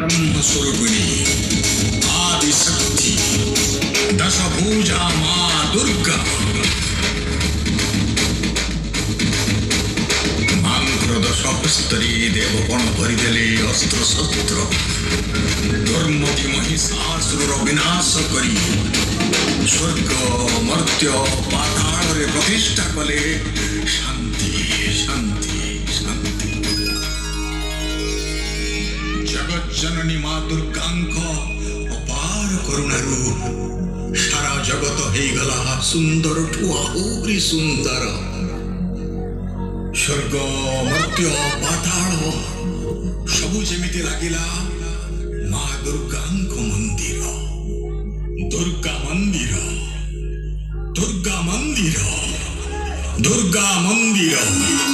ब्रह्मस्वरूपिणी आदिशक्ति दशभुजा माँ दुर्गा मांकर दशहस्तरी देवपण भरिदेले अस्त्र शस्त्र दुर्मति महिषासुर विनाश करी स्वर्ग मर्त्य पाताल रे प्रतिष्ठा कले शांति शांति शांति जगत जननी माँ दुर्गांक अपार करुणारू सारा जगत हे गला सुंदर ठु आहुरी सुंदर स्वर्ग मर्त्य पाताल सबु जेमिति लागिला माँ दुर्गांक मंदिर दुर्गा मंदिर दुर्गा मंदिर दुर्गा मंदिर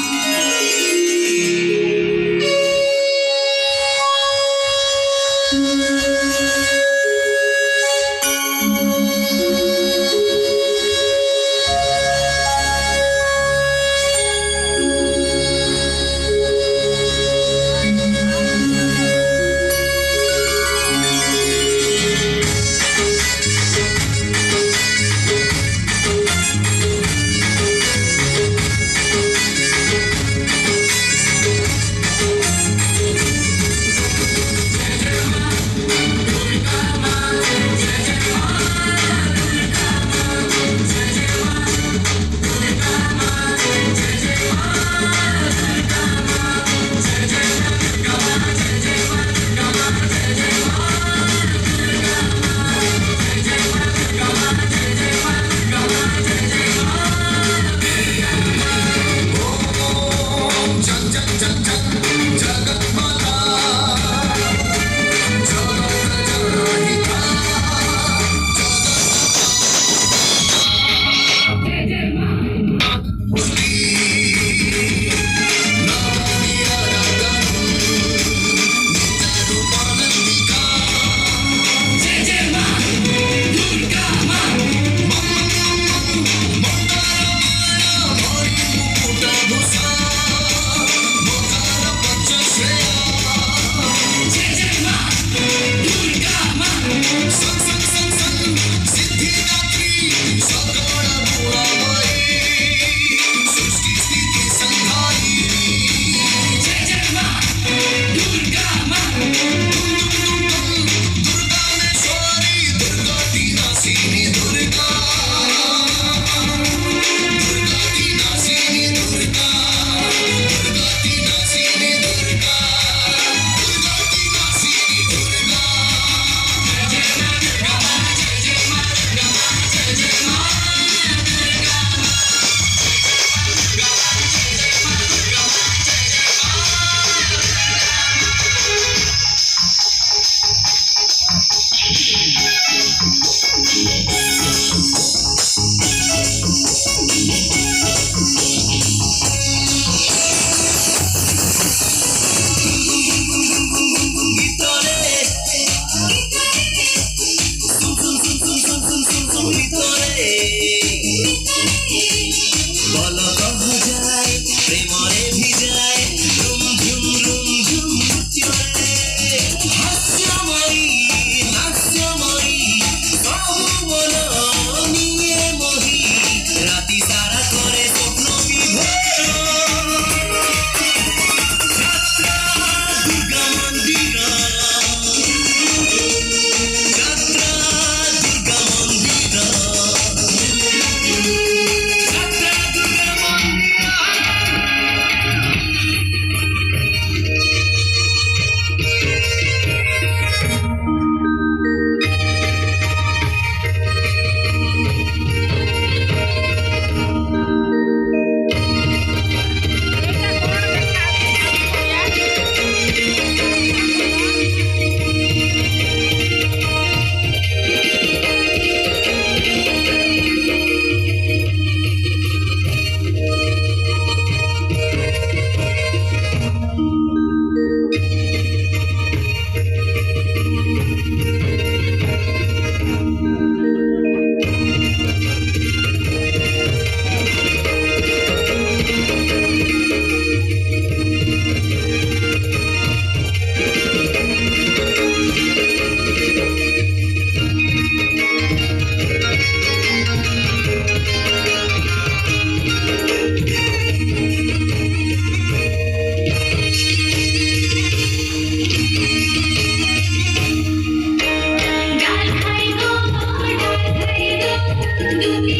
Thank you.